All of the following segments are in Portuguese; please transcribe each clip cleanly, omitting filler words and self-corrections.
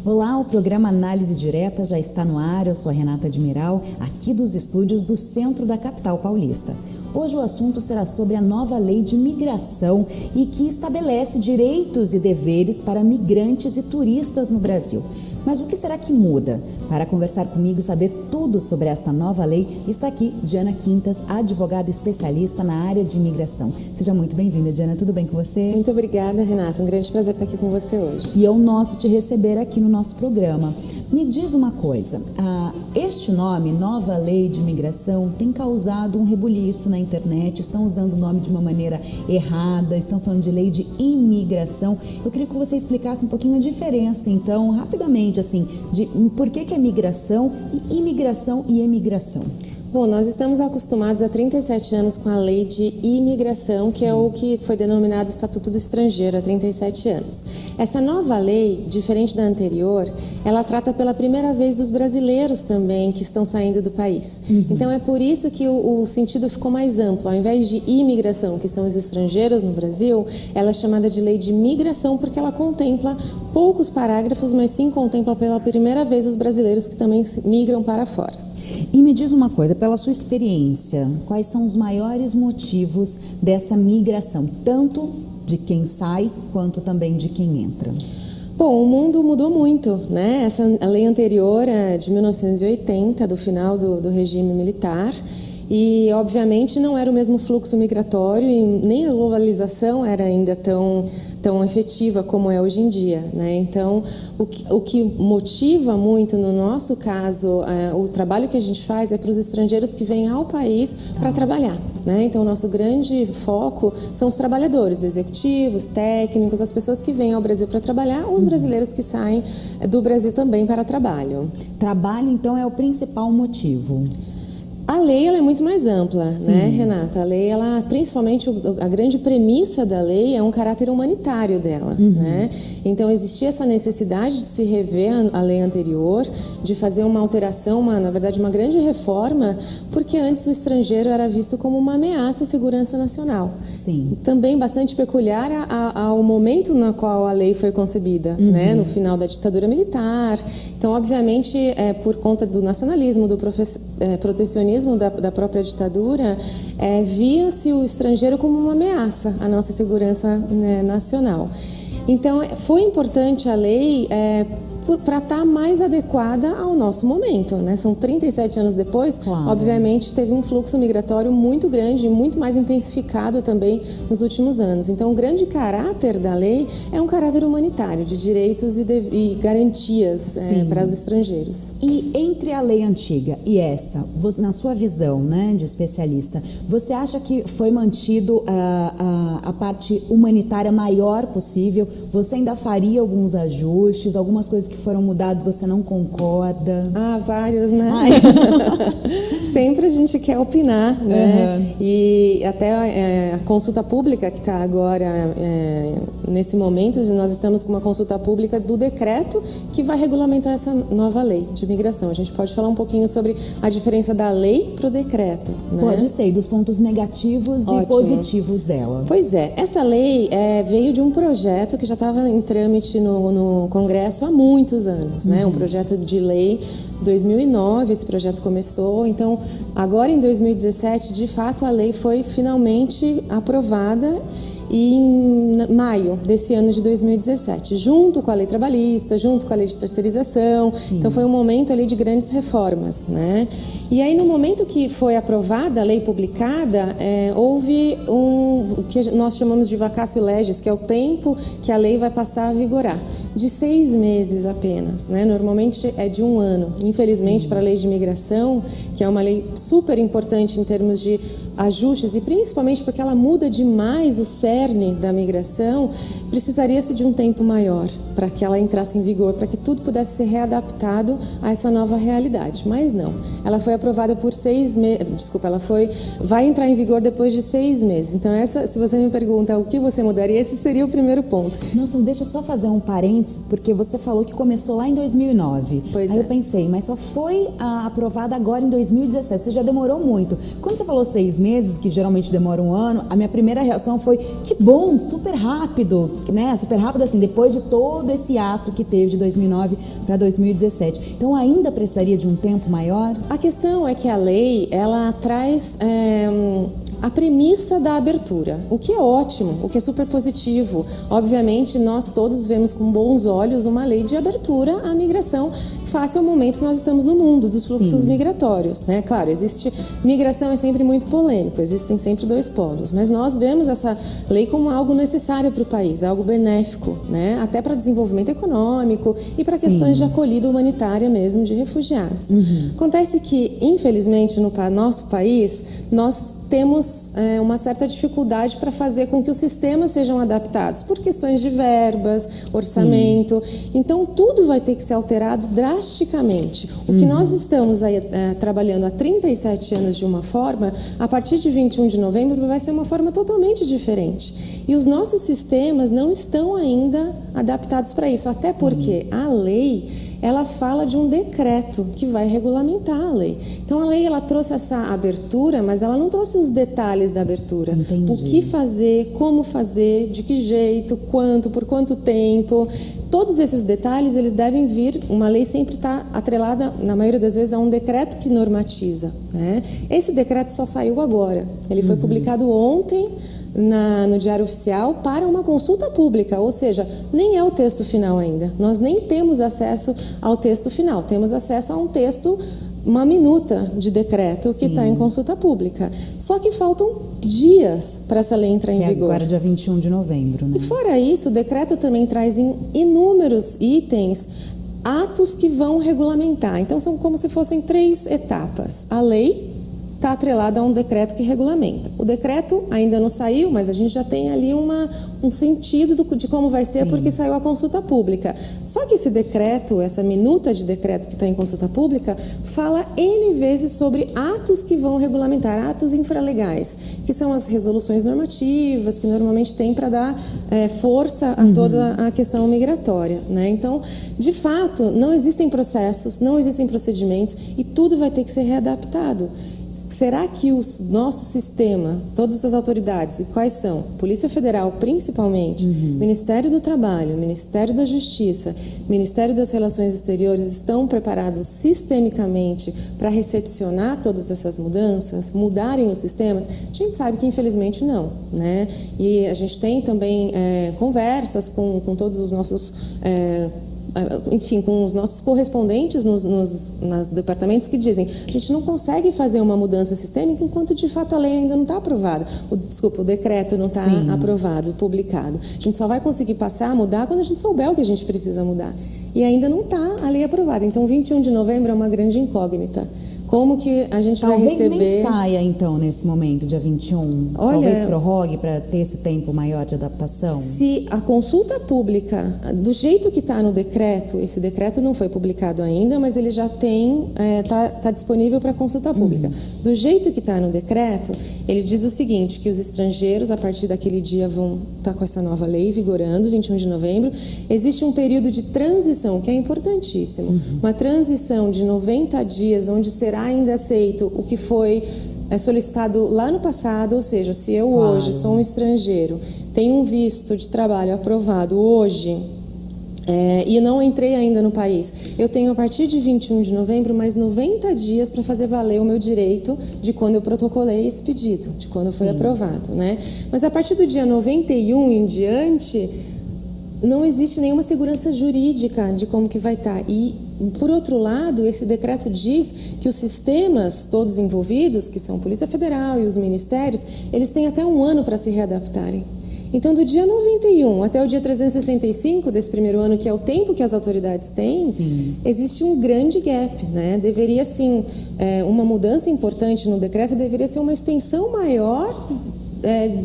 Olá, o programa Análise Direta já está no ar. Eu sou a Renata Admiral, aqui dos estúdios do centro da capital paulista. Hoje o assunto será sobre a nova lei de migração e que estabelece direitos e deveres para migrantes e turistas no Brasil. Mas o que será que muda? Para conversar comigo e saber tudo sobre esta nova lei, está aqui Diana Quintas, advogada especialista na área de imigração. Seja muito bem-vinda, Diana. Tudo bem com você? Muito obrigada, Renata. Um grande prazer estar aqui com você hoje. E é um nosso te receber aqui no nosso programa. Me diz uma coisa, este nome, Nova Lei de Imigração, tem causado um rebuliço na internet, estão usando o nome de uma maneira errada, estão falando de lei de imigração. Eu queria que você explicasse um pouquinho a diferença, então, rapidamente, assim, de por que é migração e imigração e emigração. Bom, nós estamos acostumados há 37 anos com a lei de imigração, que é o que foi denominado Estatuto do Estrangeiro há 37 anos. Essa nova lei, diferente da anterior, ela trata pela primeira vez dos brasileiros também que estão saindo do país. Então é por isso que o sentido ficou mais amplo. Ao invés de imigração, que são os estrangeiros no Brasil, ela é chamada de lei de migração porque ela contempla poucos parágrafos, mas sim contempla pela primeira vez os brasileiros que também migram para fora. E me diz uma coisa, pela sua experiência, quais são os maiores motivos dessa migração, tanto de quem sai quanto também de quem entra? Bom, o mundo mudou muito, né? A lei anterior é de 1980, do final do regime militar, e obviamente não era o mesmo fluxo migratório e nem a globalização era ainda tão efetiva como é hoje em dia, né? Então, o que motiva muito, no nosso caso, o trabalho que a gente faz é para os estrangeiros que vêm ao país para trabalhar, né? Então, o nosso grande foco são os trabalhadores, executivos, técnicos, as pessoas que vêm ao Brasil para trabalhar, ou os brasileiros que saem do Brasil também para trabalho. Trabalho, então, é o principal motivo. A lei ela é muito mais ampla, né, Renata? A lei, principalmente a grande premissa da lei é um caráter humanitário dela, né? Então existia essa necessidade de se rever a lei anterior, de fazer uma alteração, na verdade uma grande reforma, porque antes o estrangeiro era visto como uma ameaça à segurança nacional. Sim. Também bastante peculiar ao momento no qual a lei foi concebida, né? No final da ditadura militar. Então, obviamente, por conta do nacionalismo, do protecionismo da própria ditadura, via-se o estrangeiro como uma ameaça à nossa segurança, né, nacional. Então, foi importante a lei para estar mais adequada ao nosso momento, né? São 37 anos depois, obviamente teve um fluxo migratório muito grande e muito mais intensificado também nos últimos anos. Então, o grande caráter da lei é um caráter humanitário, de direitos e garantias para os estrangeiros. E entre a lei antiga e essa, na sua visão, né, de especialista, você acha que foi mantido a parte humanitária maior possível? Você ainda faria alguns ajustes, algumas coisas que foram mudadas, você não concorda? Vários, né? Sempre a gente quer opinar, né? E até a consulta pública que está agora, nesse momento, nós estamos com uma consulta pública do decreto que vai regulamentar essa nova lei de imigração. A gente pode falar um pouquinho sobre a diferença da lei para o decreto, né? Pode ser, e dos pontos negativos e positivos dela. Pois é, essa lei veio de um projeto que já estava em trâmite no Congresso há muitos anos, né? Um projeto de lei 2009, esse projeto começou. Então, agora em 2017, de fato, a lei foi finalmente aprovada em maio desse ano de 2017, junto com a lei trabalhista, junto com a lei de terceirização. Sim. Então foi um momento ali de grandes reformas, né? E aí no momento que foi aprovada a lei publicada, houve o que nós chamamos de vacatio legis, que é o tempo que a lei vai passar a vigorar, de 6 meses apenas, né? Normalmente é de 1 ano. Infelizmente, para a lei de imigração, que é uma lei super importante em termos de ajustes, e principalmente porque ela muda demais o cerne cerne da migração, precisaria-se de um tempo maior para que ela entrasse em vigor, para que tudo pudesse ser readaptado a essa nova realidade. Mas não, ela foi aprovada por 6 meses, vai entrar em vigor depois de 6 meses. Então se você me pergunta o que você mudaria, esse seria o primeiro ponto. Nossa, deixa eu só fazer um parênteses, porque você falou que começou lá em 2009. Pois Aí é. eu pensei, mas só foi aprovada agora em 2017, você já demorou muito. Quando você falou 6 meses, que geralmente demora um ano, a minha primeira reação foi, que bom, super rápido, né? Super rápido assim, depois de todo esse ato que teve de 2009 para 2017. Então ainda precisaria de um tempo maior? A questão é que a lei, ela traz a premissa da abertura, o que é ótimo, o que é super positivo. Obviamente, nós todos vemos com bons olhos uma lei de abertura à migração face ao momento que nós estamos no mundo, dos fluxos migratórios, né? Claro, migração é sempre muito polêmico, existem sempre 2 polos, mas nós vemos essa lei como algo necessário para o país, algo benéfico, né? Até para desenvolvimento econômico e para questões de acolhida humanitária mesmo de refugiados. Acontece que, infelizmente, no nosso país, nós temos uma certa dificuldade para fazer com que os sistemas sejam adaptados por questões de verbas, orçamento. Então, tudo vai ter que ser alterado drasticamente. O que nós estamos aí, trabalhando há 37 anos de uma forma, a partir de 21 de novembro vai ser uma forma totalmente diferente. E os nossos sistemas não estão ainda adaptados para isso, até porque a lei, ela fala de um decreto que vai regulamentar a lei. Então, a lei, ela trouxe essa abertura, mas ela não trouxe os detalhes da abertura. Entendi. O que fazer, como fazer, de que jeito, quanto, por quanto tempo. Todos esses detalhes, eles devem vir, uma lei sempre está atrelada, na maioria das vezes, a um decreto que normatiza, né? Esse decreto só saiu agora. Ele foi publicado ontem, no Diário Oficial, para uma consulta pública, ou seja, nem é o texto final ainda. Nós nem temos acesso ao texto final, temos acesso a um texto, uma minuta de decreto que está em consulta pública. Só que faltam dias para essa lei entrar em vigor. Agora, dia 21 de novembro, né? E fora isso, o decreto também traz em inúmeros itens atos que vão regulamentar. Então, são como se fossem 3 etapas. A lei está atrelada a um decreto que regulamenta. O decreto ainda não saiu, mas a gente já tem ali um sentido de como vai ser, porque saiu a consulta pública. Só que esse decreto, essa minuta de decreto que está em consulta pública, fala N vezes sobre atos que vão regulamentar, atos infralegais, que são as resoluções normativas, que normalmente tem para dar força a toda a questão migratória, né? Então, de fato, não existem processos, não existem procedimentos e tudo vai ter que ser readaptado. Será que o nosso sistema, todas essas autoridades, e quais são? Polícia Federal, principalmente, Ministério do Trabalho, Ministério da Justiça, Ministério das Relações Exteriores, estão preparados sistemicamente para recepcionar todas essas mudanças, mudarem o sistema? A gente sabe que, infelizmente, não, né? E a gente tem também conversas com todos os nossos enfim, com os nossos correspondentes nos departamentos que dizem a gente não consegue fazer uma mudança sistêmica enquanto de fato a lei ainda não está aprovada. O decreto não está aprovado, publicado. A gente só vai conseguir passar, mudar quando a gente souber o que a gente precisa mudar. E ainda não está a lei aprovada. Então, 21 de novembro é uma grande incógnita. Como que a gente vai receber... Talvez nem saia, então, nesse momento, dia 21. Talvez prorrogue para ter esse tempo maior de adaptação. Se a consulta pública, do jeito que está no decreto, esse decreto não foi publicado ainda, mas ele já tem, tá disponível para consulta pública. Do jeito que está no decreto, ele diz o seguinte, que os estrangeiros, a partir daquele dia, vão estar com essa nova lei vigorando, 21 de novembro. Existe um período de transição, que é importantíssimo. Uma transição de 90 dias, onde será ainda aceito o que foi solicitado lá no passado, ou seja, se eu hoje sou um estrangeiro, tenho um visto de trabalho aprovado hoje e não entrei ainda no país, eu tenho a partir de 21 de novembro mais 90 dias para fazer valer o meu direito de quando eu protocolei esse pedido, de quando foi aprovado, né? Mas a partir do dia 91 em diante, não existe nenhuma segurança jurídica de como que vai estar. E, por outro lado, esse decreto diz que os sistemas todos envolvidos, que são a Polícia Federal e os ministérios, eles têm até 1 ano para se readaptarem. Então, do dia 91 até o dia 365 desse primeiro ano, que é o tempo que as autoridades têm, existe um grande gap, né? Deveria, sim, uma mudança importante no decreto deveria ser uma extensão maior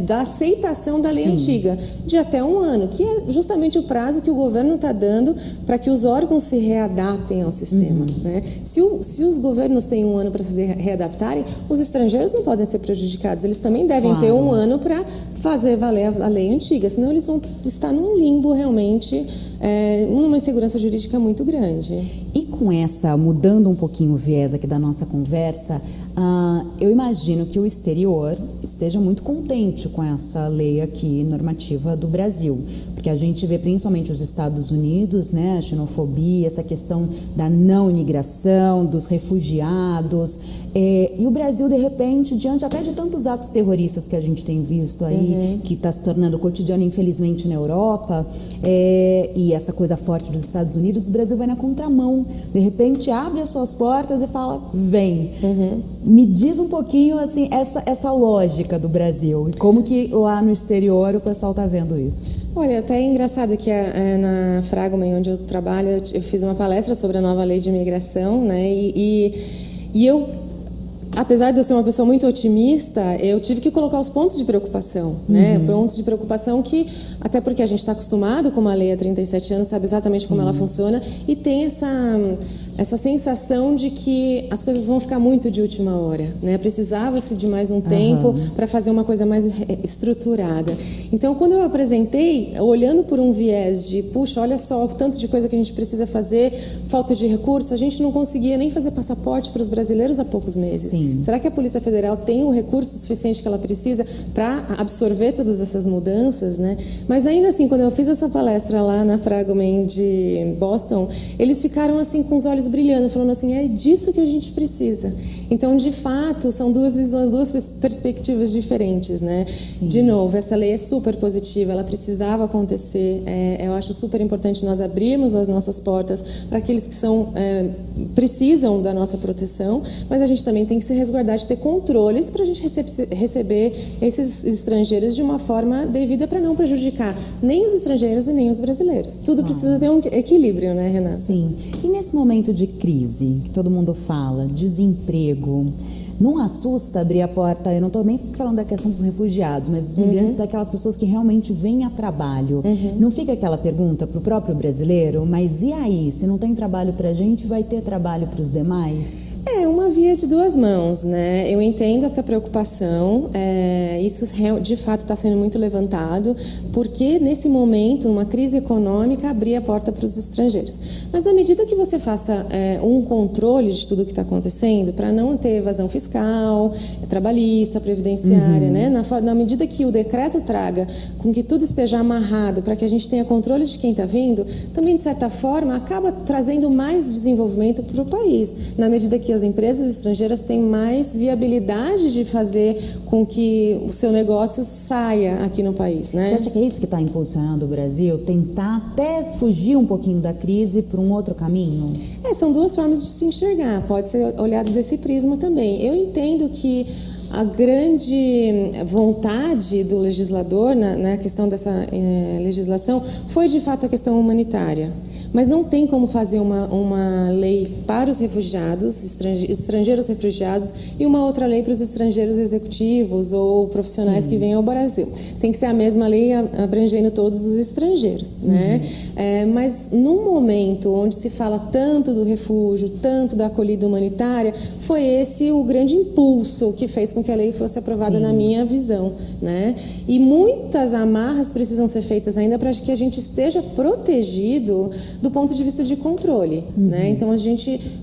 da aceitação da lei Sim. antiga, de até 1 ano, que é justamente o prazo que o governo está dando para que os órgãos se readaptem ao sistema. Né? Se os governos têm 1 ano para se readaptarem, os estrangeiros não podem ser prejudicados. Eles também devem ter 1 ano para fazer valer a lei antiga, senão eles vão estar num limbo realmente, numa insegurança jurídica muito grande. E com essa, mudando um pouquinho o viés aqui da nossa conversa, eu imagino que o exterior esteja muito contente com essa lei aqui normativa do Brasil, porque a gente vê principalmente os Estados Unidos, né, a xenofobia, essa questão da não imigração, dos refugiados, e o Brasil, de repente, diante até de tantos atos terroristas que a gente tem visto aí, que está se tornando cotidiano, infelizmente, na Europa, e essa coisa forte dos Estados Unidos, o Brasil vai na contramão. De repente, abre as suas portas e fala, vem. Me diz um pouquinho, assim, essa lógica do Brasil, e como que lá no exterior o pessoal está vendo isso. Olha, até é engraçado que na Fragment, onde eu trabalho, eu fiz uma palestra sobre a nova lei de imigração, né, e eu, apesar de eu ser uma pessoa muito otimista, eu tive que colocar os pontos de preocupação, né? Pontos de preocupação que, até porque a gente está acostumado com uma lei há 37 anos, sabe exatamente como ela funciona, e tem essa sensação de que as coisas vão ficar muito de última hora, né? Precisava-se de mais um tempo para fazer uma coisa mais estruturada. Então, quando eu apresentei, olhando por um viés de, puxa, olha só o tanto de coisa que a gente precisa fazer, falta de recursos, a gente não conseguia nem fazer passaporte para os brasileiros há poucos meses. Sim. Será que a Polícia Federal tem o recurso suficiente que ela precisa para absorver todas essas mudanças, né? Mas ainda assim, quando eu fiz essa palestra lá na Fragment de Boston, eles ficaram assim com os olhos brilhando, falando assim, é disso que a gente precisa. Então, de fato, são duas visões, duas perspectivas diferentes, né? Sim. De novo, essa lei é super positiva, ela precisava acontecer. Eu acho super importante nós abrirmos as nossas portas para aqueles que precisam da nossa proteção, mas a gente também tem que se resguardar de ter controles para a gente receber esses estrangeiros de uma forma devida para não prejudicar nem os estrangeiros e nem os brasileiros. Tudo precisa ter um equilíbrio, né, Renata? Sim. E nesse momento de crise, que todo mundo fala, desemprego, não assusta abrir a porta, eu não estou nem falando da questão dos refugiados, mas dos migrantes, daquelas pessoas que realmente vêm a trabalho. Não fica aquela pergunta para o próprio brasileiro, mas e aí, se não tem trabalho para a gente, vai ter trabalho para os demais? É uma via de duas mãos, né? Eu entendo essa preocupação, isso de fato está sendo muito levantado, porque nesse momento, uma crise econômica, abrir a porta para os estrangeiros. Mas na medida que você faça um controle de tudo o que está acontecendo, para não ter evasão fiscal, trabalhista, previdenciária, né? Na medida que o decreto traga com que tudo esteja amarrado para que a gente tenha controle de quem está vindo, também de certa forma acaba trazendo mais desenvolvimento para o país, na medida que as empresas estrangeiras têm mais viabilidade de fazer com que o seu negócio saia aqui no país, né? Você acha que é isso que está impulsionando o Brasil? Tentar até fugir um pouquinho da crise para um outro caminho? São duas formas de se enxergar, pode ser olhado desse prisma também. Eu entendo que a grande vontade do legislador na questão dessa legislação foi de fato a questão humanitária. Mas não tem como fazer uma lei para os refugiados, estrangeiros refugiados, e uma outra lei para os estrangeiros executivos ou profissionais que vêm ao Brasil. Tem que ser a mesma lei abrangendo todos os estrangeiros, né? Mas num momento onde se fala tanto do refúgio, tanto da acolhida humanitária, foi esse o grande impulso que fez com que a lei fosse aprovada na minha visão, né? E muitas amarras precisam ser feitas ainda para que a gente esteja protegido do ponto de vista de controle, né? Então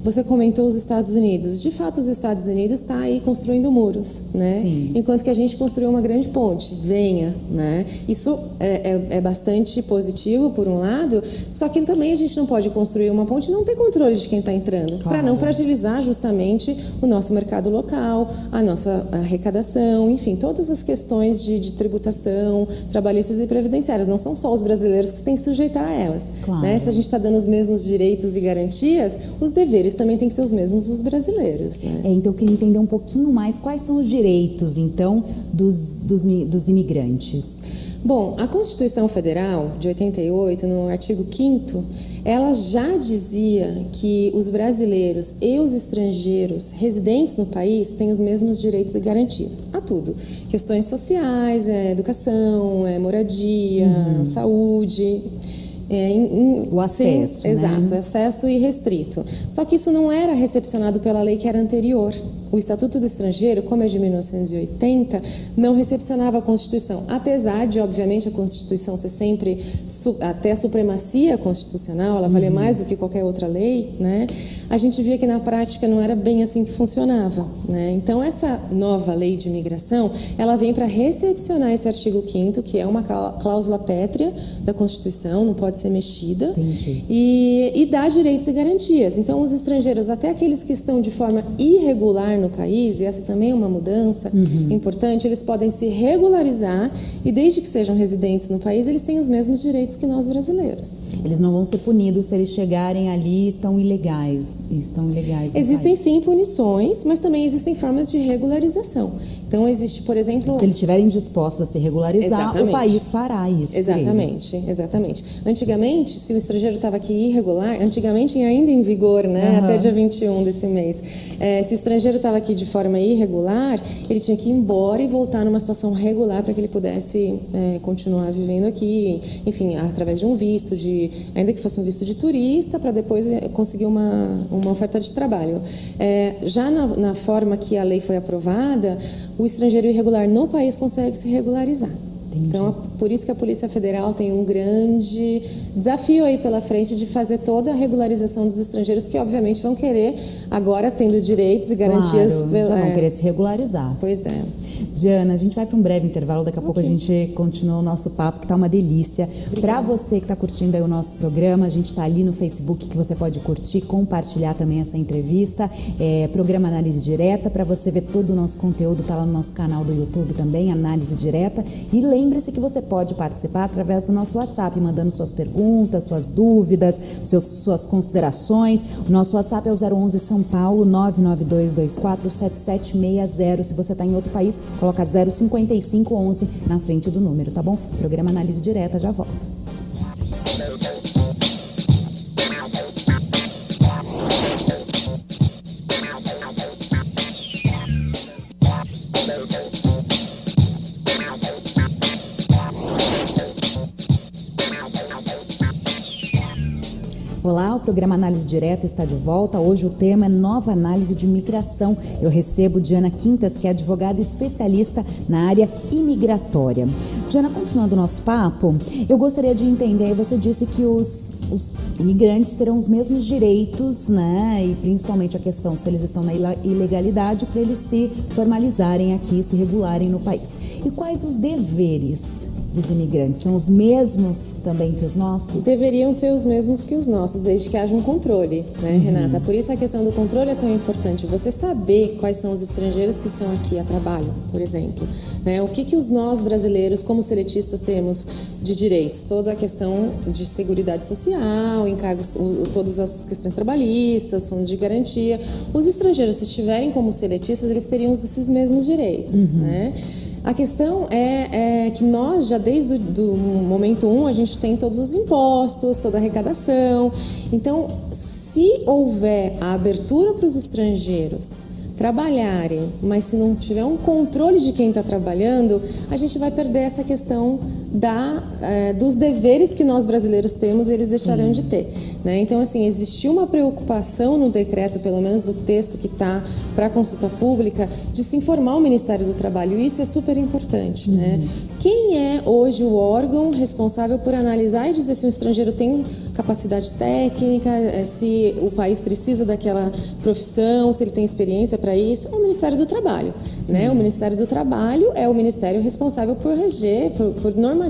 você comentou os Estados Unidos, de fato os Estados Unidos está aí construindo muros, né? Sim. Enquanto que a gente construiu uma grande ponte, venha, né? Isso é bastante positivo por um lado, só que também a gente não pode construir uma ponte e não ter controle de quem está entrando, para não fragilizar justamente o nosso mercado local, a nossa arrecadação, enfim, todas as questões de tributação, trabalhistas e previdenciárias. Não são só os brasileiros que têm que sujeitar a elas, né? Se a gente está dando os mesmos direitos e garantias, os deveres também têm que ser os mesmos dos brasileiros, né? Então eu queria entender um pouquinho mais quais são os direitos, então, dos imigrantes. Bom, a Constituição Federal de 88, no artigo 5º, ela já dizia que os brasileiros e os estrangeiros residentes no país têm os mesmos direitos e garantias a tudo. Questões sociais, educação, moradia, saúde. O acesso, né? Exato, acesso irrestrito. Só que isso não era recepcionado pela lei que era anterior. O Estatuto do Estrangeiro, como é de 1980, não recepcionava a Constituição. Apesar de, obviamente, a Constituição ser sempre até a supremacia constitucional, ela valer mais do que qualquer outra lei, né? A gente via que na prática não era bem assim que funcionava, né? Então, essa nova lei de imigração, ela vem para recepcionar esse artigo 5º, que é uma cláusula pétrea da Constituição, não pode ser mexida, e dá direitos e garantias. Então, os estrangeiros, até aqueles que estão de forma irregular no país, e essa também é uma mudança importante, eles podem se regularizar e desde que sejam residentes no país, eles têm os mesmos direitos que nós brasileiros. Eles não vão ser punidos se eles chegarem ali estão ilegais. Existem sim punições, mas também existem formas de regularização. Então existe, por exemplo... Se eles estiverem dispostos a se regularizar, o país fará isso. Exatamente. Antigamente, se o estrangeiro estava aqui irregular, antigamente ainda em vigor, né? Até dia 21 desse mês. Se o estrangeiro estava aqui de forma irregular, ele tinha que ir embora e voltar numa situação regular para que ele pudesse continuar vivendo aqui, enfim, através de um visto, ainda que fosse um visto de turista, para depois conseguir uma oferta de trabalho. Já na forma que a lei foi aprovada, o estrangeiro irregular no país consegue se regularizar. Entendi. Então, por isso que a Polícia Federal tem um grande desafio aí pela frente de fazer toda a regularização dos estrangeiros que, obviamente, vão querer, agora tendo direitos e garantias... Claro, já vão querer se regularizar. Pois é. Diana, a gente vai para um breve intervalo, daqui a pouco a gente continua o nosso papo, que está uma delícia. Para você que está curtindo aí o nosso programa, a gente está ali no Facebook, que você pode curtir, compartilhar também essa entrevista. Programa Análise Direta, para você ver todo o nosso conteúdo, está lá no nosso canal do YouTube também, Análise Direta. E lembre-se que você pode participar através do nosso WhatsApp, mandando suas perguntas, suas dúvidas, suas considerações. O nosso WhatsApp é o 011 São Paulo 992247760. Se você está em outro país, coloca 05511 na frente do número, tá bom? Programa Análise Direta já volta. Olá, o programa Análise Direta está de volta. Hoje o tema é nova análise de imigração. Eu recebo Diana Quintas, que é advogada especialista na área imigratória. Diana, continuando o nosso papo, eu gostaria de entender, você disse que os imigrantes terão os mesmos direitos, né? E principalmente a questão se eles estão na ilegalidade, para eles se formalizarem aqui, se regularem no país. E quais os deveres dos imigrantes? São os mesmos também que os nossos? Deveriam ser os mesmos que os nossos, desde que haja um controle, né, Renata? Por isso a questão do controle é tão importante. Você saber quais são os estrangeiros que estão aqui a trabalho, por exemplo, né? O que nós brasileiros, como seletistas, temos de direitos? Toda a questão de seguridade social, encargos, todas as questões trabalhistas, fundos de garantia. Os estrangeiros, se estiverem como seletistas, eles teriam esses mesmos direitos, né? A questão é que nós, já desde o momento 1, a gente tem todos os impostos, toda a arrecadação. Então, se houver a abertura para os estrangeiros trabalharem, mas se não tiver um controle de quem está trabalhando, a gente vai perder essa questão dos deveres que nós brasileiros temos e eles deixarão de ter, né? Então, assim, existiu uma preocupação no decreto, pelo menos do texto que está para consulta pública, de se informar o Ministério do Trabalho, e isso é super importante, né? Quem é hoje o órgão responsável por analisar e dizer se um estrangeiro tem capacidade técnica, se o país precisa daquela profissão, se ele tem experiência para isso? É o Ministério do Trabalho, né? O Ministério do Trabalho é o ministério responsável por reger, por normatizar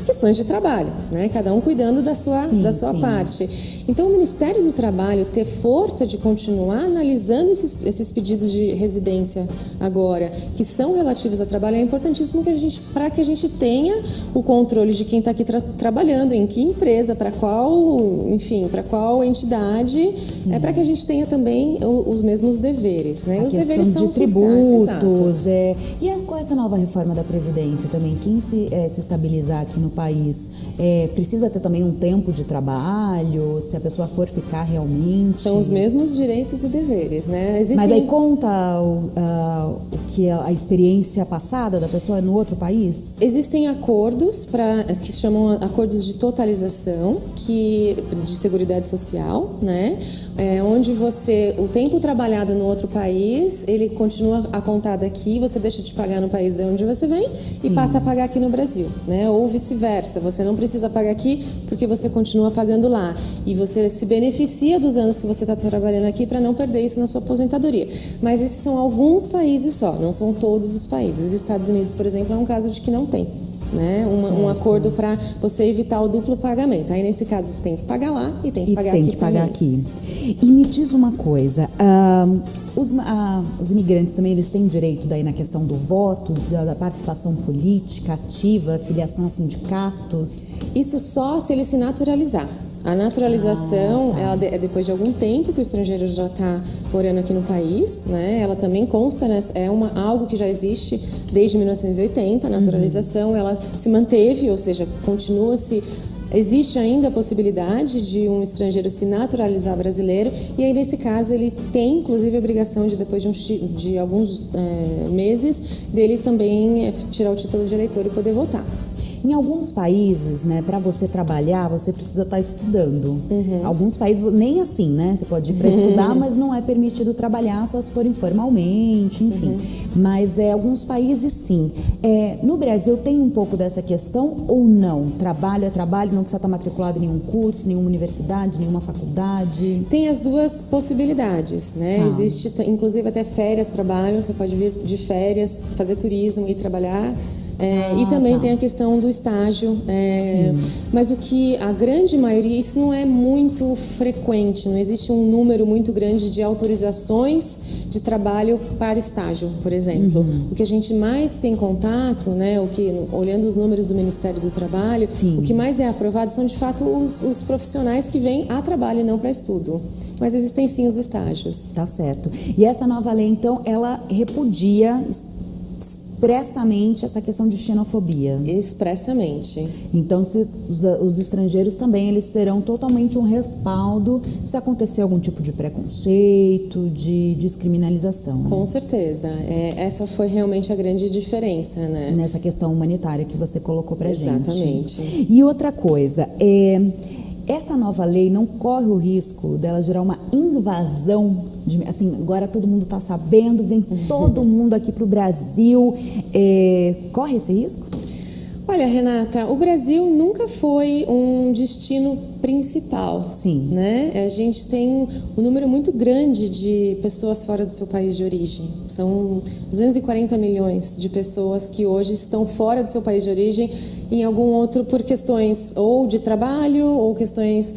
questões de trabalho, né? Cada um cuidando da sua parte. Então, o Ministério do Trabalho ter força de continuar analisando esses pedidos de residência agora, que são relativos ao trabalho, é importantíssimo para que a gente tenha o controle de quem está aqui trabalhando, em que empresa, para qual entidade, para que a gente tenha também os mesmos deveres, né? A os deveres são de tributos, E com essa nova reforma da Previdência também, quem se estabilizar aqui no país precisa ter também um tempo de trabalho, se a pessoa for ficar realmente... São os mesmos direitos e deveres, né? Mas aí conta o que a experiência passada da pessoa no outro país? Existem acordos que chamam acordos de totalização, de Seguridade Social, né? Onde o tempo trabalhado no outro país, ele continua a contar daqui, você deixa de pagar no país de onde você vem e passa a pagar aqui no Brasil, né? Ou vice-versa, você não precisa pagar aqui porque você continua pagando lá e você se beneficia dos anos que você está trabalhando aqui para não perder isso na sua aposentadoria. Mas esses são alguns países só, não são todos os países. Os Estados Unidos, por exemplo, é um caso de que não tem. Né? Um acordo para você evitar o duplo pagamento. Aí, nesse caso, tem que pagar lá e tem que pagar aqui. Tem que pagar aqui. E me diz uma coisa, os imigrantes também, eles têm direito daí na questão do voto, da participação política ativa, filiação a sindicatos? Isso só se ele se naturalizar. A naturalização ela é depois de algum tempo que o estrangeiro já está morando aqui no país, né? Ela também consta, né? Algo que já existe desde 1980. A naturalização ela se manteve, ou seja, existe ainda a possibilidade de um estrangeiro se naturalizar brasileiro e aí nesse caso ele tem inclusive a obrigação de depois de alguns meses dele também tirar o título de eleitor e poder votar. Em alguns países, né, para você trabalhar, você precisa estar estudando. Alguns países, nem assim, né? Você pode ir para estudar, mas não é permitido trabalhar só se for informalmente, enfim. Mas alguns países, sim. No Brasil, tem um pouco dessa questão ou não? Trabalho é trabalho, não precisa estar matriculado em nenhum curso, nenhuma universidade, nenhuma faculdade? Tem as duas possibilidades, né? Existe, inclusive, até férias, trabalho. Você pode vir de férias, fazer turismo e trabalhar. E também tem a questão do estágio, mas o que a grande maioria, isso não é muito frequente, não existe um número muito grande de autorizações de trabalho para estágio, por exemplo. O que a gente mais tem contato, né, olhando os números do Ministério do Trabalho, o que mais é aprovado são de fato os profissionais que vêm a trabalho e não para estudo. Mas existem sim os estágios. Tá certo. E essa nova lei, então, ela repudia expressamente essa questão de xenofobia. Expressamente. Então, os estrangeiros também, eles terão totalmente um respaldo se acontecer algum tipo de preconceito, de descriminalização. Né? Com certeza. Essa foi realmente a grande diferença, né? Nessa questão humanitária que você colocou pra gente. Exatamente. E outra coisa, essa nova lei não corre o risco dela gerar uma invasão assim, agora todo mundo está sabendo, vem todo mundo aqui para o Brasil, corre esse risco? Olha, Renata, o Brasil nunca foi um destino principal. Sim. Né? A gente tem um número muito grande de pessoas fora do seu país de origem. São 240 milhões de pessoas que hoje estão fora do seu país de origem em algum outro, por questões ou de trabalho, ou questões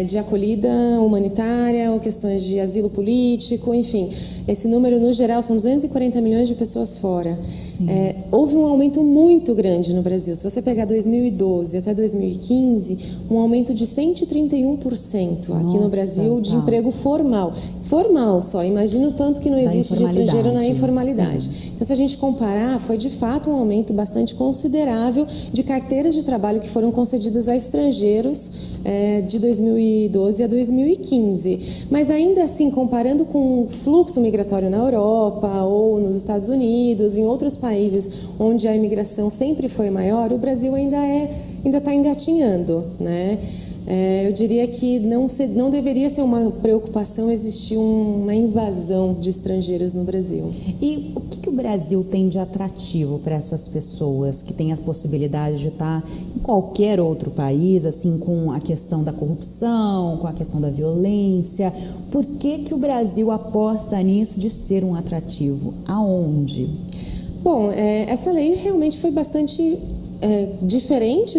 de acolhida humanitária, ou questões de asilo político, enfim. Esse número, no geral, são 240 milhões de pessoas fora. Houve um aumento muito grande no Brasil. Se você pegar 2012 até 2015, um aumento de 131% aqui no Brasil de emprego formal. Formal só, imagina o tanto que não existe de estrangeiro na informalidade. Sim. Então, se a gente comparar, foi de fato um aumento bastante considerável de carteiras de trabalho que foram concedidas a estrangeiros de 2012 a 2015. Mas ainda assim, comparando com o fluxo migratório na Europa ou nos Estados Unidos, em outros países onde a imigração sempre foi maior, o Brasil ainda está engatinhando, né? Eu diria que não deveria ser uma preocupação existir uma invasão de estrangeiros no Brasil. E o que o Brasil tem de atrativo para essas pessoas que têm a possibilidade de estar em qualquer outro país, assim, com a questão da corrupção, com a questão da violência? Por que o Brasil aposta nisso de ser um atrativo? Aonde? Bom, essa lei realmente foi bastante diferente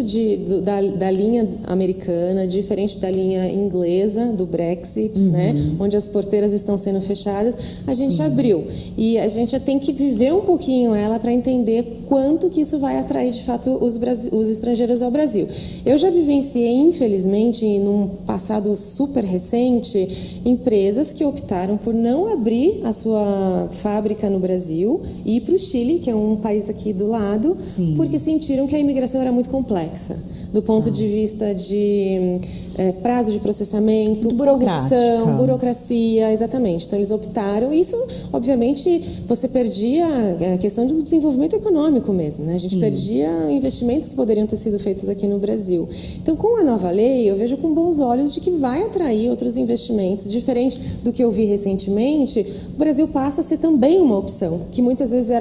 da linha americana, diferente da linha inglesa, do Brexit, né, onde as porteiras estão sendo fechadas, a gente abriu. E a gente tem que viver um pouquinho ela para entender quanto que isso vai atrair, de fato, os estrangeiros ao Brasil. Eu já vivenciei, infelizmente, num passado super recente, empresas que optaram por não abrir a sua fábrica no Brasil e ir para o Chile, que é um país aqui do lado, porque sentiram que a imigração era muito complexa, do ponto de vista de prazo de processamento, corrupção, burocracia, exatamente. Então, eles optaram, e isso, obviamente, você perdia a questão do desenvolvimento econômico mesmo, né? A gente perdia investimentos que poderiam ter sido feitos aqui no Brasil. Então, com a nova lei, eu vejo com bons olhos de que vai atrair outros investimentos, diferente do que eu vi recentemente. O Brasil passa a ser também uma opção, que muitas vezes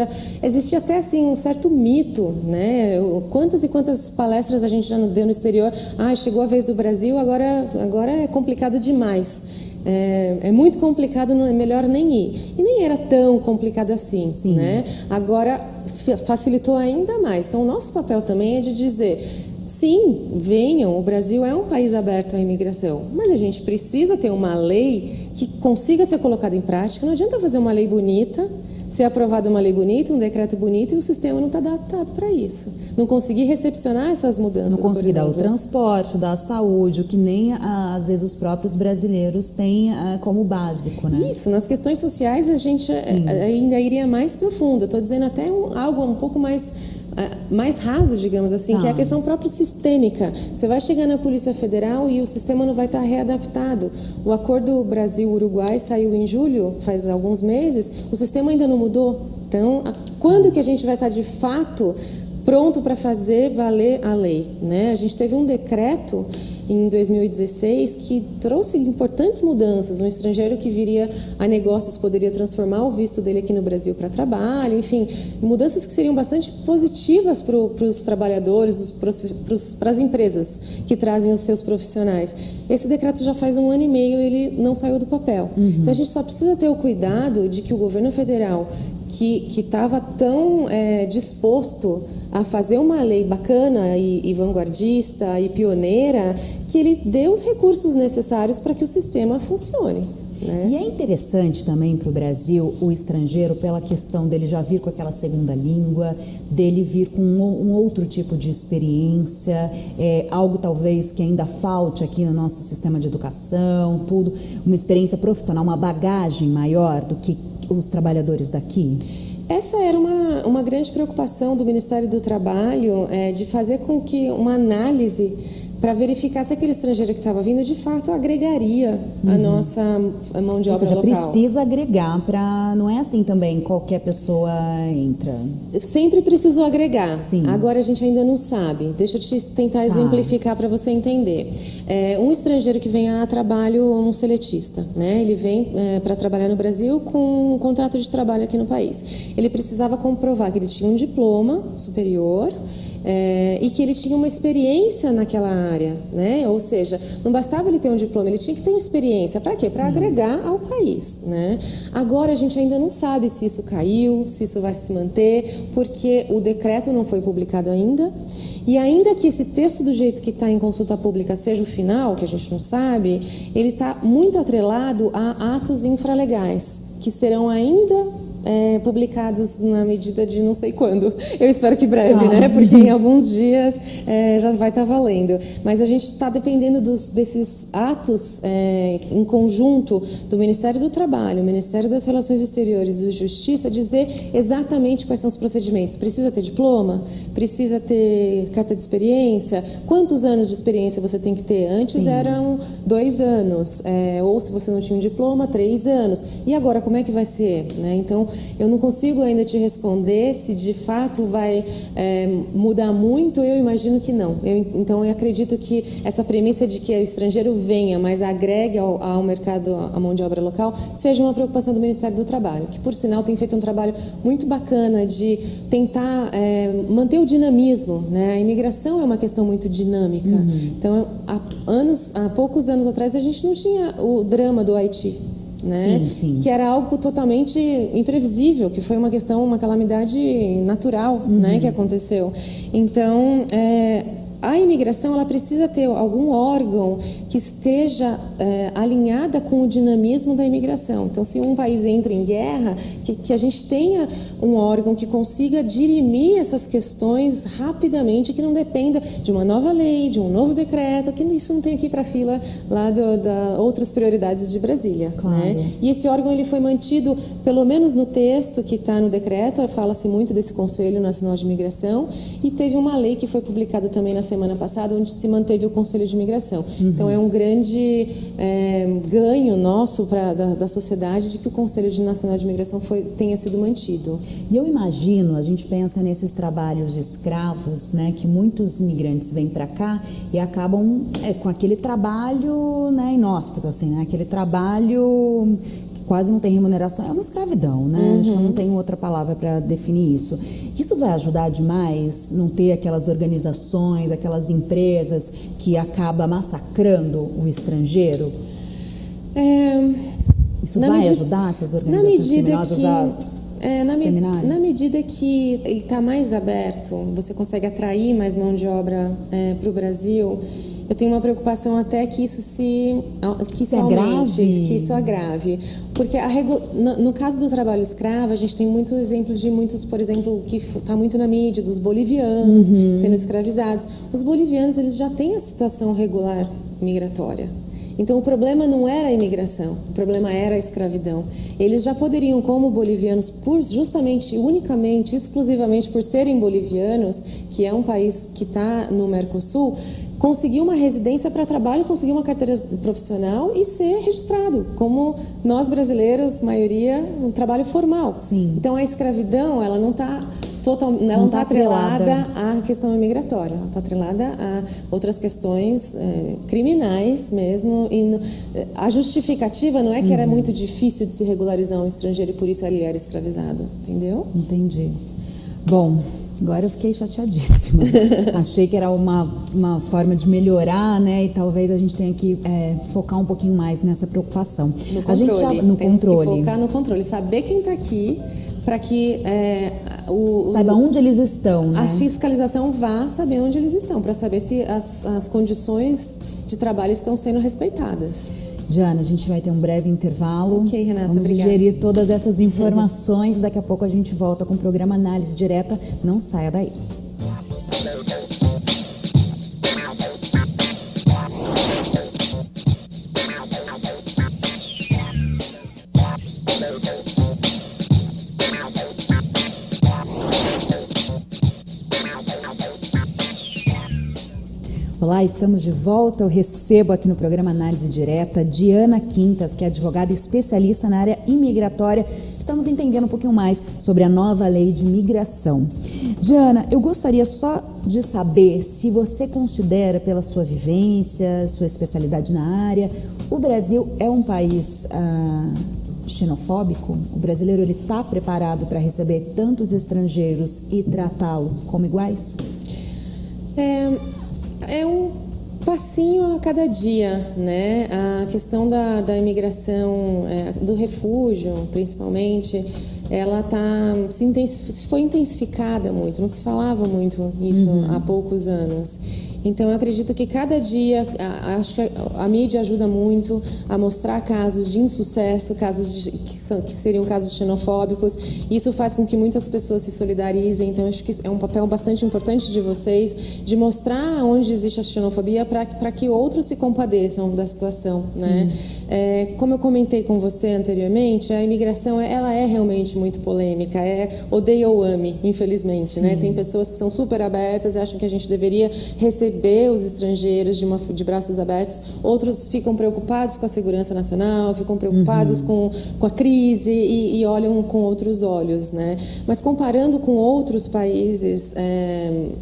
existia até assim um certo mito, né? Quantas e quantas palestras a gente já deu no exterior, chegou a vez do Brasil, agora é complicado demais. É muito complicado, não é melhor nem ir. E nem era tão complicado assim, né? Agora facilitou ainda mais. Então, o nosso papel também é de dizer, sim, venham, o Brasil é um país aberto à imigração, mas a gente precisa ter uma lei que consiga ser colocada em prática. Não adianta fazer uma lei bonita, ser aprovada uma lei bonita, um decreto bonito, e o sistema não está adaptado para isso. Não conseguir recepcionar essas mudanças, não conseguir dar o transporte, dar a saúde, o que nem, às vezes, os próprios brasileiros têm como básico, né? Isso, nas questões sociais a gente ainda iria mais profundo. Estou dizendo até algo um pouco mais raso, digamos assim, que é a questão própria sistêmica. Você vai chegar na Polícia Federal e o sistema não vai estar readaptado. O acordo Brasil-Uruguai saiu em julho, faz alguns meses, o sistema ainda não mudou. Então, quando que a gente vai estar de fato pronto para fazer valer a lei, né? A gente teve um decreto em 2016 que trouxe importantes mudanças. Um estrangeiro que viria a negócios poderia transformar o visto dele aqui no Brasil para trabalho, enfim, mudanças que seriam bastante positivas para os trabalhadores, para as empresas que trazem os seus profissionais. Esse decreto já faz 1 ano e meio, ele não saiu do papel. Então a gente só precisa ter o cuidado de que o governo federal, que estava tão disposto a fazer uma lei bacana e vanguardista e pioneira, que ele dê os recursos necessários para que o sistema funcione, né? E é interessante também para o Brasil o estrangeiro pela questão dele já vir com aquela segunda língua, dele vir com um outro tipo de experiência, algo talvez que ainda falte aqui no nosso sistema de educação, tudo, uma experiência profissional, uma bagagem maior do que os trabalhadores daqui? Essa era uma grande preocupação do Ministério do Trabalho, de fazer com que uma análise para verificar se aquele estrangeiro que estava vindo de fato agregaria a nossa mão de obra local. Precisa agregar, não é assim também, qualquer pessoa entra. Sempre precisou agregar. Sim. Agora a gente ainda não sabe. Deixa eu te tentar exemplificar para você entender. Um estrangeiro que vem a trabalho, um seletista, né? Ele vem para trabalhar no Brasil com um contrato de trabalho aqui no país. Ele precisava comprovar que ele tinha um diploma superior, e que ele tinha uma experiência naquela área, né? Ou seja, não bastava ele ter um diploma, ele tinha que ter uma experiência. Para quê? Para agregar ao país, né? Agora a gente ainda não sabe se isso caiu, se isso vai se manter, porque o decreto não foi publicado ainda. E ainda que esse texto do jeito que está em consulta pública seja o final, que a gente não sabe, ele está muito atrelado a atos infralegais, que serão ainda publicados na medida de não sei quando. Eu espero que breve, né? Porque em alguns dias já vai estar valendo. Mas a gente está dependendo desses atos em conjunto do Ministério do Trabalho, Ministério das Relações Exteriores e Justiça, dizer exatamente quais são os procedimentos. Precisa ter diploma? Precisa ter carta de experiência? Quantos anos de experiência você tem que ter? Antes eram 2 anos, ou se você não tinha um diploma, 3 anos. E agora, como é que vai ser, né? Então, eu não consigo ainda te responder se de fato vai mudar muito. Eu imagino que não. Então eu acredito que essa premissa de que o estrangeiro venha, mas agregue ao mercado a mão de obra local, seja uma preocupação do Ministério do Trabalho, que por sinal tem feito um trabalho muito bacana de tentar manter o dinamismo, né? A imigração é uma questão muito dinâmica. Então há poucos anos atrás a gente não tinha o drama do Haiti, né? Sim. Que era algo totalmente imprevisível, que foi uma calamidade natural, né, que aconteceu. Então, a imigração ela precisa ter algum órgão que esteja alinhada com o dinamismo da imigração. Então, se um país entra em guerra, que a gente tenha um órgão que consiga dirimir essas questões rapidamente, que não dependa de uma nova lei, de um novo decreto, que isso não tem aqui para fila lá da outras prioridades de Brasília. Claro. Né? E esse órgão ele foi mantido, pelo menos no texto que está no decreto, fala-se muito desse Conselho Nacional de Imigração, e teve uma lei que foi publicada também na semana passada, onde se manteve o Conselho de Imigração. Então, é um grande ganho nosso da sociedade de que o Conselho Nacional de Imigração tenha sido mantido. E eu imagino, a gente pensa nesses trabalhos de escravos, né, que muitos imigrantes vêm para cá e acabam com aquele trabalho, né, inóspito, assim, né, aquele trabalho que quase não tem remuneração, é uma escravidão, né? Acho que eu não tenho outra palavra para definir isso. Isso vai ajudar demais não ter aquelas organizações, aquelas empresas que acabam massacrando o estrangeiro? Isso vai ajudar essas organizações criminosas a disseminar? Na medida que ele está mais aberto, você consegue atrair mais mão de obra para o Brasil. Eu tenho uma preocupação até que isso aumente, que isso agrave. Porque no caso do trabalho escravo, a gente tem muito exemplo de muitos, por exemplo, que está muito na mídia, dos bolivianos sendo escravizados. Os bolivianos, eles já têm a situação regular migratória. Então, o problema não era a imigração, o problema era a escravidão. Eles já poderiam, como bolivianos, unicamente, exclusivamente por serem bolivianos, que é um país que está no Mercosul, conseguir uma residência para trabalho, conseguir uma carteira profissional e ser registrado, como nós brasileiros, maioria, um trabalho formal. Sim. Então, a escravidão, ela não está atrelada à questão imigratória, ela está atrelada a outras questões criminais mesmo. E a justificativa não é que era muito difícil de se regularizar um estrangeiro e por isso ele era escravizado, entendeu? Entendi. Bom, agora eu fiquei chateadíssima. Achei que era uma forma de melhorar, né? E talvez a gente tenha que focar um pouquinho mais nessa preocupação. No controle. Temos que focar no controle, saber quem está aqui, para que saiba onde eles estão, né? A fiscalização vá saber onde eles estão, para saber se as condições de trabalho estão sendo respeitadas. Diana, a gente vai ter um breve intervalo. Ok, Renata, vamos obrigada. digerir todas essas informações. Daqui a pouco a gente volta com o programa Análise Direta. Não saia daí. Olá, estamos de volta. Eu recebo aqui no programa Análise Direta Diana Quintas, que é advogada e especialista na área imigratória. Estamos entendendo um pouquinho mais sobre a nova lei de migração. Diana, eu gostaria só de saber se você considera, pela sua vivência, sua especialidade na área, o Brasil é um país xenofóbico? O brasileiro está preparado para receber tantos estrangeiros e tratá-los como iguais? É um passinho a cada dia, né? A questão da imigração, do refúgio, principalmente, ela foi intensificada muito. Não se falava muito isso há poucos anos. Então, eu acredito que cada dia, acho que a mídia ajuda muito a mostrar casos de insucesso, casos que seriam casos xenofóbicos. Isso faz com que muitas pessoas se solidarizem. Então, acho que é um papel bastante importante de vocês, de mostrar onde existe a xenofobia para que outros se compadeçam da situação, né? Como eu comentei com você anteriormente, a imigração ela é realmente muito polêmica, odeia ou ame, infelizmente, né? Tem pessoas que são super abertas e acham que a gente deveria receber os estrangeiros de braços abertos. Outros ficam preocupados com a segurança nacional, ficam preocupados com a crise e olham com outros olhos, né? Mas comparando com outros países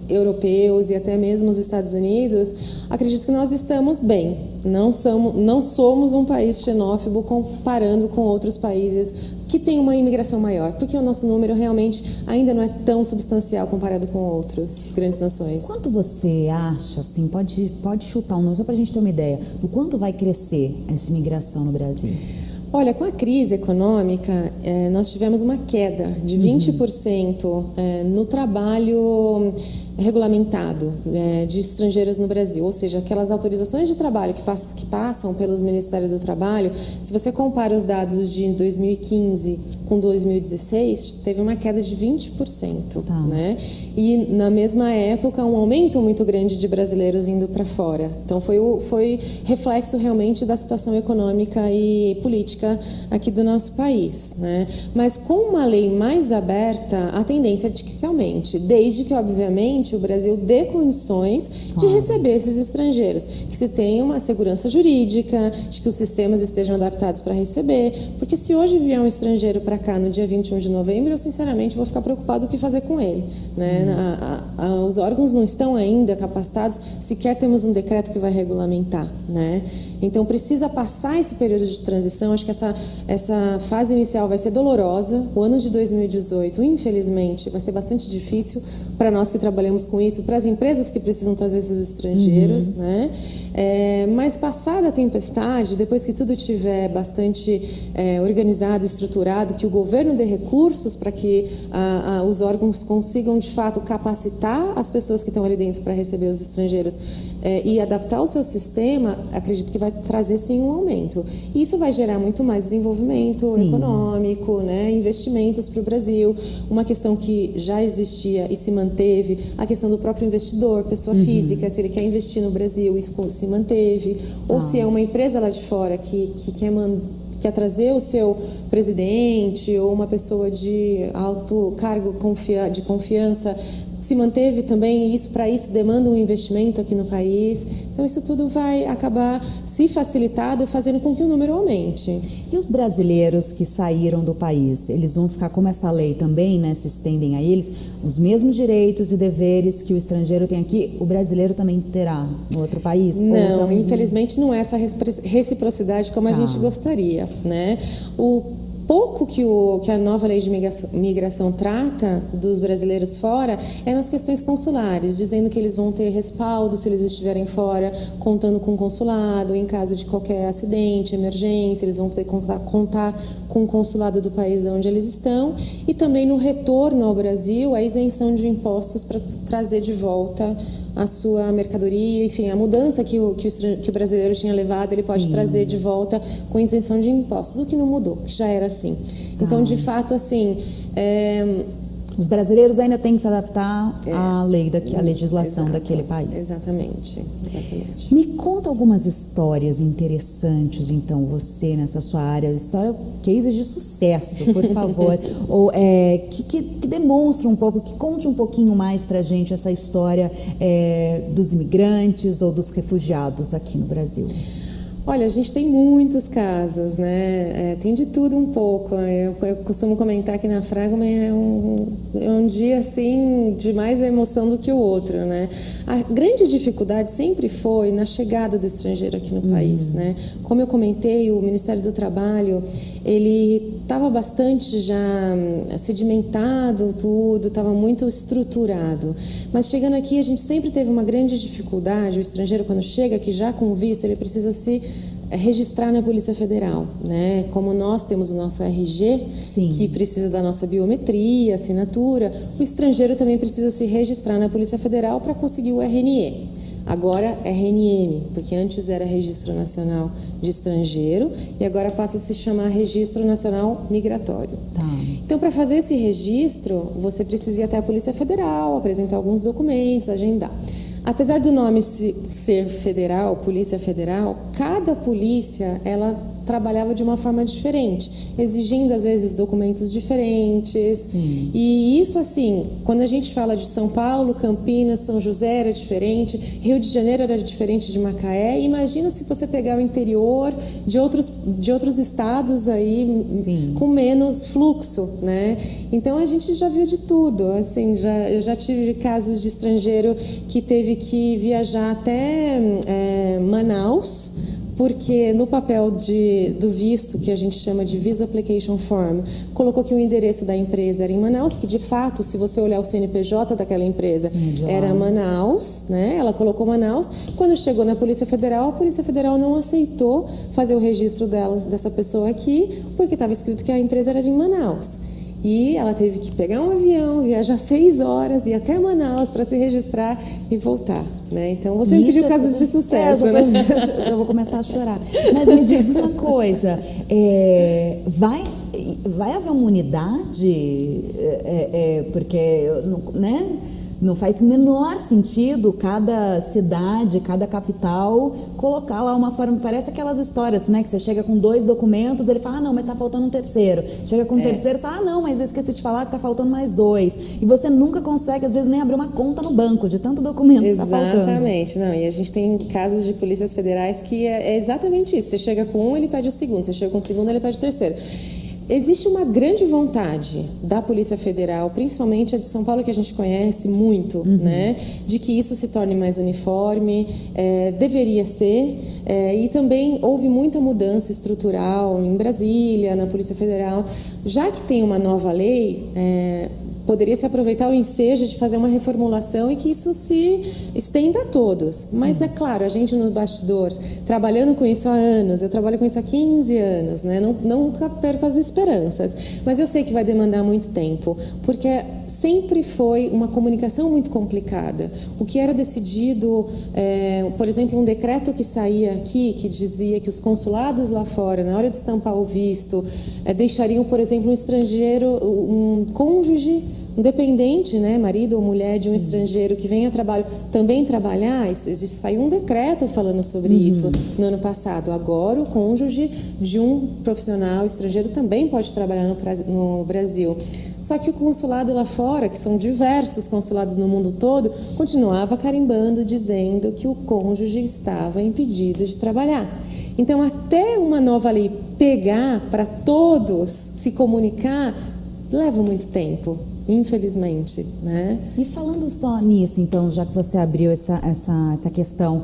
europeus e até mesmo os Estados Unidos, acredito que nós estamos bem. Não somos um país xenófobo comparando com outros países que têm uma imigração maior, porque o nosso número realmente ainda não é tão substancial comparado com outras grandes nações. Quanto você acha, assim, pode chutar um número, só para a gente ter uma ideia, do quanto vai crescer essa imigração no Brasil? Olha, com a crise econômica, nós tivemos uma queda de 20% no trabalho regulamentado de estrangeiros no Brasil, ou seja, aquelas autorizações de trabalho que passam pelos Ministérios do Trabalho. Se você compara os dados de 2015 com 2016, teve uma queda de 20%, né? E na mesma época um aumento muito grande de brasileiros indo para fora. Então foi reflexo realmente da situação econômica e política aqui do nosso país, né? Mas com uma lei mais aberta, a tendência é de que se aumente, desde que obviamente o Brasil dê condições de receber esses estrangeiros, que se tenha uma segurança jurídica, de que os sistemas estejam adaptados para receber, porque se hoje vier um estrangeiro para cá no dia 21 de novembro, eu sinceramente vou ficar preocupado o que fazer com ele, né? Os órgãos não estão ainda capacitados, sequer temos um decreto que vai regulamentar, né? Então precisa passar esse período de transição. Acho que essa fase inicial vai ser dolorosa. O ano de 2018, infelizmente, vai ser bastante difícil para nós que trabalhamos com isso, para as empresas que precisam trazer esses estrangeiros, né? Mas passada a tempestade, depois que tudo estiver bastante organizado, estruturado, que o governo dê recursos para que os órgãos consigam de fato capacitar as pessoas que estão ali dentro para receber os estrangeiros e adaptar o seu sistema, acredito que vai trazer sim um aumento. Isso vai gerar muito mais desenvolvimento econômico, né? Investimentos para o Brasil, uma questão que já existia e se manteve, a questão do próprio investidor, pessoa física, se ele quer investir no Brasil, isso se manteve, ou se é uma empresa lá de fora que quer trazer o seu presidente ou uma pessoa de alto cargo de confiança, se manteve também, e para isso demanda um investimento aqui no país. Então isso tudo vai acabar se facilitado, fazendo com que o número aumente. E os brasileiros que saíram do país, eles vão ficar, como essa lei também, né, se estendem a eles, os mesmos direitos e deveres que o estrangeiro tem aqui, o brasileiro também terá no outro país? Não, infelizmente não é essa reciprocidade como a gente gostaria, né? O pouco que a nova lei de migração trata dos brasileiros fora é nas questões consulares, dizendo que eles vão ter respaldo se eles estiverem fora, contando com o consulado, em caso de qualquer acidente, emergência, eles vão poder contar com o consulado do país de onde eles estão, e também no retorno ao Brasil, a isenção de impostos para trazer de volta a sua mercadoria, enfim, a mudança que o brasileiro tinha levado, ele pode trazer de volta com isenção de impostos, o que não mudou, que já era assim. Então, de fato, assim... Os brasileiros ainda têm que se adaptar à lei, à legislação daquele país. Exatamente. Me conta algumas histórias interessantes, então, você nessa sua área, cases de sucesso, por favor, ou que demonstram um pouco, que conte um pouquinho mais pra gente essa história dos imigrantes ou dos refugiados aqui no Brasil. Olha, a gente tem muitos casos, né? Tem de tudo um pouco. Eu costumo comentar que na Fragma é um dia, assim, de mais emoção do que o outro, né? A grande dificuldade sempre foi na chegada do estrangeiro aqui no país, né? Como eu comentei, o Ministério do Trabalho, ele estava bastante já sedimentado, tudo, estava muito estruturado. Mas chegando aqui, a gente sempre teve uma grande dificuldade. O estrangeiro, quando chega aqui já com visto, ele precisa se registrar na Polícia Federal, né? Como nós temos o nosso RG, que precisa da nossa biometria, assinatura, o estrangeiro também precisa se registrar na Polícia Federal para conseguir o RNE. Agora RNM, porque antes era Registro Nacional de Estrangeiro e agora passa a se chamar Registro Nacional Migratório. Então, para fazer esse registro, você precisa ir até a Polícia Federal, apresentar alguns documentos, agendar. Apesar do nome ser federal, Polícia Federal, cada polícia, ela trabalhava de uma forma diferente, exigindo às vezes documentos diferentes. E isso, assim, quando a gente fala de São Paulo, Campinas, São José era diferente, Rio de Janeiro era diferente de Macaé. Imagina se você pegar o interior de outros estados aí com menos fluxo, né? Então a gente já viu de tudo, assim, eu já tive casos de estrangeiro que teve que viajar até Manaus porque no papel do visto, que a gente chama de Visa Application Form, colocou que o endereço da empresa era em Manaus, que de fato, se você olhar o CNPJ daquela empresa, era Manaus, né? Ela colocou Manaus. Quando chegou na Polícia Federal, a Polícia Federal não aceitou fazer o registro dessa pessoa aqui, porque estava escrito que a empresa era de Manaus. E ela teve que pegar um avião, viajar 6 horas, ir até Manaus para se registrar e voltar, né? Então, você me pediu casos de sucesso, né? Eu vou começar a chorar. Mas me diz uma coisa, vai haver uma unidade? Porque, né? Não faz o menor sentido cada cidade, cada capital colocar lá uma forma. Parece aquelas histórias, né? Que você chega com 2 documentos, ele fala, não, mas está faltando um terceiro. Chega com um terceiro, você fala, não, mas eu esqueci de falar que está faltando mais 2. E você nunca consegue, às vezes, nem abrir uma conta no banco, de tanto documento que está faltando. Exatamente. Não, e a gente tem casos de polícias federais que é exatamente isso. Você chega com um, ele pede o segundo. Você chega com o segundo, ele pede o terceiro. Existe uma grande vontade da Polícia Federal, principalmente a de São Paulo, que a gente conhece muito, né, de que isso se torne mais uniforme, deveria ser, e também houve muita mudança estrutural em Brasília, na Polícia Federal. Já que tem uma nova lei, poderia se aproveitar o ensejo de fazer uma reformulação e que isso se estenda a todos. Sim. Mas é claro, a gente no bastidor, trabalhando com isso há anos, eu trabalho com isso há 15 anos, né? Nunca perco as esperanças. Mas eu sei que vai demandar muito tempo, porque sempre foi uma comunicação muito complicada. O que era decidido, por exemplo, um decreto que saía aqui, que dizia que os consulados lá fora, na hora de estampar o visto, deixariam, por exemplo, um estrangeiro, um cônjuge, um dependente, né, marido ou mulher de um estrangeiro que vem a trabalho, também trabalhar. Saiu um decreto falando sobre isso no ano passado. Agora, o cônjuge de um profissional estrangeiro também pode trabalhar no Brasil. Só que o consulado lá fora, que são diversos consulados no mundo todo, continuava carimbando, dizendo que o cônjuge estava impedido de trabalhar. Então, até uma nova lei pegar para todos se comunicar, leva muito tempo, infelizmente, né? E falando só nisso, então, já que você abriu essa questão,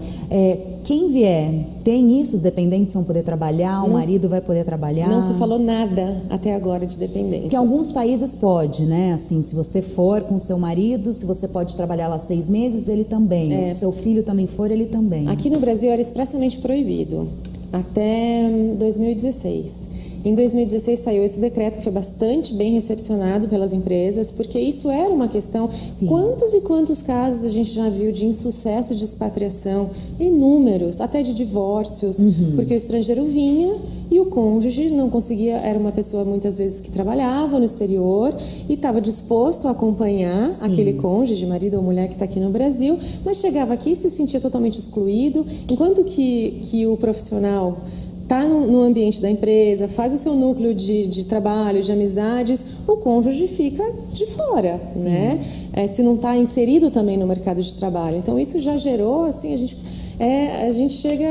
quem vier, tem isso? Os dependentes vão poder trabalhar, o marido vai poder trabalhar? Não se falou nada até agora de dependentes. Porque alguns países pode, né? Assim, se você for com o seu marido, se você pode trabalhar lá 6 meses, ele também. Se seu filho também for, ele também. Aqui no Brasil era expressamente proibido, até 2016. Em 2016 saiu esse decreto que foi bastante bem recepcionado pelas empresas, porque isso era uma questão. Sim. Quantos e quantos casos a gente já viu de insucesso de expatriação? Inúmeros, até de divórcios, porque o estrangeiro vinha e o cônjuge não conseguia, era uma pessoa muitas vezes que trabalhava no exterior e estava disposto a acompanhar aquele cônjuge, marido ou mulher que está aqui no Brasil, mas chegava aqui e se sentia totalmente excluído, enquanto que o profissional está no ambiente da empresa, faz o seu núcleo de trabalho, de amizades, o cônjuge fica de fora, né? Se não está inserido também no mercado de trabalho. Então, isso já gerou, assim, a gente chega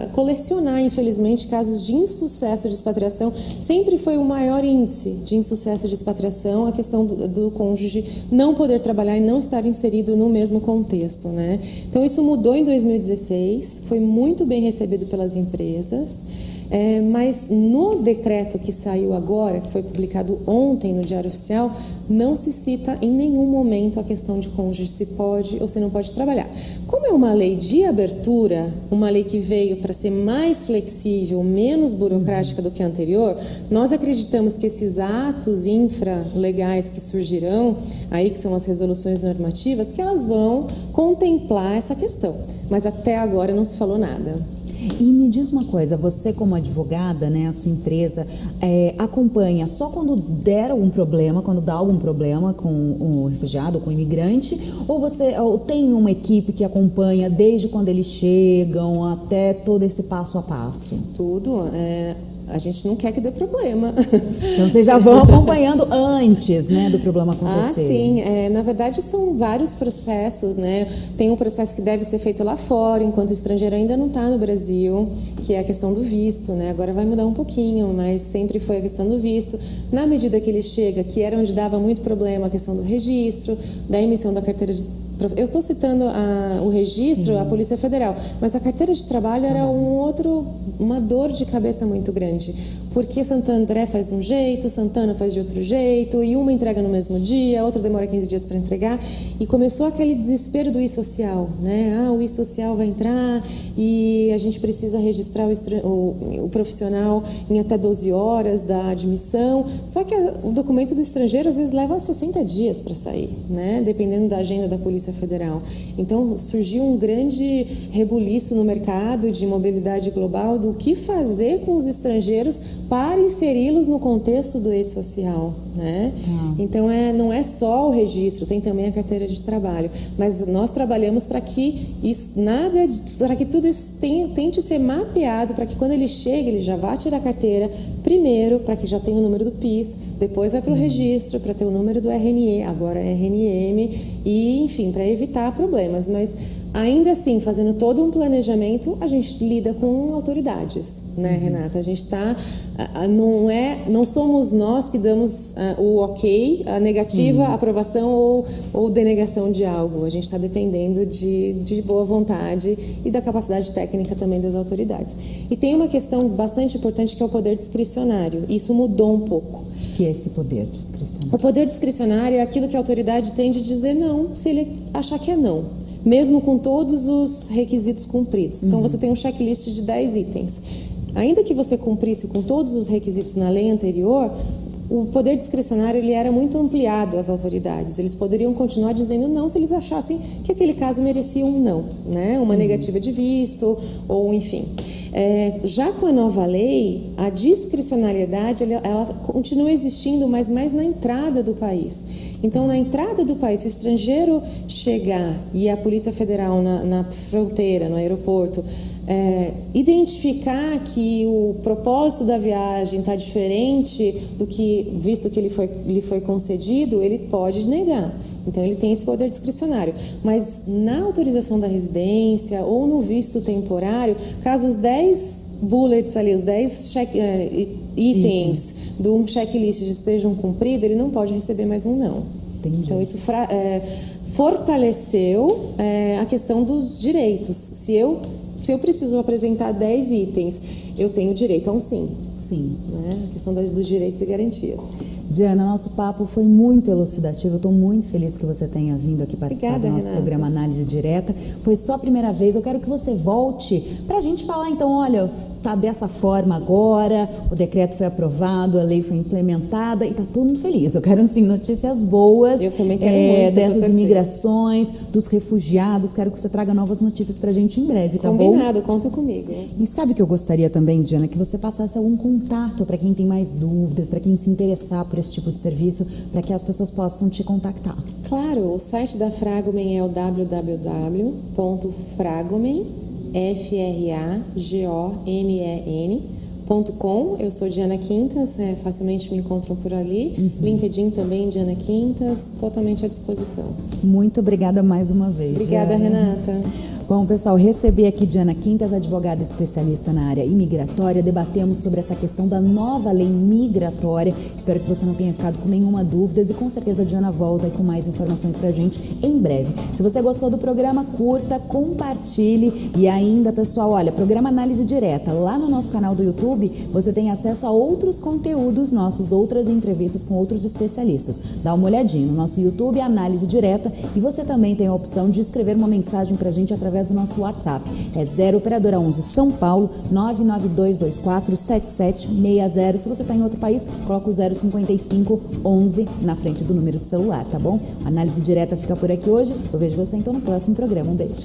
a colecionar, infelizmente, casos de insucesso de expatriação. Sempre foi o maior índice de insucesso de expatriação a questão do cônjuge não poder trabalhar e não estar inserido no mesmo contexto, né? Então, isso mudou em 2016, foi muito bem recebido pelas empresas. Mas no decreto que saiu agora, que foi publicado ontem no Diário Oficial, não se cita em nenhum momento a questão de cônjuge, se pode ou se não pode trabalhar. Como é uma lei de abertura, uma lei que veio para ser mais flexível, menos burocrática do que a anterior, nós acreditamos que esses atos infralegais que surgirão, aí que são as resoluções normativas, que elas vão contemplar essa questão. Mas até agora não se falou nada. E me diz uma coisa, você como advogada, né, a sua empresa, acompanha só quando der algum problema, quando dá algum problema com o refugiado, com o imigrante, ou tem uma equipe que acompanha desde quando eles chegam até todo esse passo a passo? Tudo, a gente não quer que dê problema. Então, vocês já vão acompanhando antes, né, do problema acontecer. Ah, sim. Na verdade, são vários processos, né? Tem um processo que deve ser feito lá fora, enquanto o estrangeiro ainda não está no Brasil, que é a questão do visto, né? Agora vai mudar um pouquinho, mas sempre foi a questão do visto. Na medida que ele chega, que era onde dava muito problema, a questão do registro, da emissão da carteira Eu estou citando o registro, Sim. a Polícia Federal, mas a carteira de trabalho era uma dor de cabeça muito grande, porque Santo André faz de um jeito, Santana faz de outro jeito, e uma entrega no mesmo dia, outra demora 15 dias para entregar, e começou aquele desespero do e-social, né? O e-social vai entrar e a gente precisa registrar o profissional em até 12 horas da admissão, só que o documento do estrangeiro às vezes leva 60 dias para sair, né? Dependendo da agenda da Polícia Federal. Então surgiu um grande rebuliço no mercado de mobilidade global do que fazer com os estrangeiros para inseri-los no contexto do e-social, né? Então não é só o registro, tem também a carteira de trabalho, mas nós trabalhamos para que tudo isso tente ser mapeado, para que quando ele chega ele já vá tirar a carteira primeiro, para que já tenha o número do PIS, depois vai para o registro para ter o número do RNE, agora é RNM, e enfim, para evitar problemas. Mas ainda assim, fazendo todo um planejamento, a gente lida com autoridades, né, Renata? A gente não somos nós que damos o ok, a negativa, a aprovação ou denegação de algo. A gente está dependendo de boa vontade e da capacidade técnica também das autoridades. E tem uma questão bastante importante que é o poder discricionário. Isso mudou um pouco. Que é esse poder discricionário? O poder discricionário é aquilo que a autoridade tem de dizer não, se ele achar que é não, mesmo com todos os requisitos cumpridos. Então, você tem um checklist de 10 itens. Ainda que você cumprisse com todos os requisitos na lei anterior, o poder discricionário ele era muito ampliado às autoridades. Eles poderiam continuar dizendo não se eles achassem que aquele caso merecia um não, né? Uma negativa de visto, ou enfim. Já com a nova lei, a discricionariedade ela continua existindo, mas mais na entrada do país. Então, na entrada do país, se o estrangeiro chegar e a Polícia Federal na fronteira, no aeroporto, identificar que o propósito da viagem está diferente do que, visto que lhe foi concedido, ele pode negar. Então, ele tem esse poder discricionário. Mas na autorização da residência ou no visto temporário, caso os 10 bullets ali, os 10 itens do checklist estejam cumpridos, ele não pode receber mais um não. Entendi. Então, isso fortaleceu a questão dos direitos. Se eu preciso apresentar 10 itens, eu tenho direito a um sim. Sim. Né? A questão dos direitos e garantias. Diana, nosso papo foi muito elucidativo. Eu estou muito feliz que você tenha vindo aqui participar do nosso programa Análise Direta. Foi só a primeira vez. Eu quero que você volte para a gente falar, então, olha, está dessa forma agora, o decreto foi aprovado, a lei foi implementada e está todo mundo feliz. Eu quero, assim, notícias boas. Eu também quero muito. Dessas imigrações, dos refugiados. Quero que você traga novas notícias para a gente em breve, tá bom? Combinado, conta comigo. E sabe o que eu gostaria também, Diana? Que você passasse algum contato para quem tem mais dúvidas, para quem se interessar por esse tipo de serviço, para que as pessoas possam te contactar. Claro, o site da Fragomen é o www.fragomen.com. Eu sou Diana Quintas, facilmente me encontram por ali. LinkedIn também, Diana Quintas, totalmente à disposição. Muito obrigada mais uma vez. Obrigada, Diana. Renata. Bom, pessoal, recebi aqui Diana Quintas, advogada especialista na área imigratória. Debatemos sobre essa questão da nova lei migratória. Espero que você não tenha ficado com nenhuma dúvida e com certeza a Diana volta aí com mais informações pra gente em breve. Se você gostou do programa, curta, compartilhe e ainda, pessoal, olha, programa Análise Direta. Lá no nosso canal do YouTube, você tem acesso a outros conteúdos nossos, outras entrevistas com outros especialistas. Dá uma olhadinha no nosso YouTube, Análise Direta, e você também tem a opção de escrever uma mensagem pra gente através do nosso WhatsApp. É 0 Operadora 11 São Paulo 992247760. Se você está em outro país, coloca o 05511 na frente do número de celular, tá bom? A Análise Direta fica por aqui hoje. Eu vejo você então no próximo programa. Um beijo.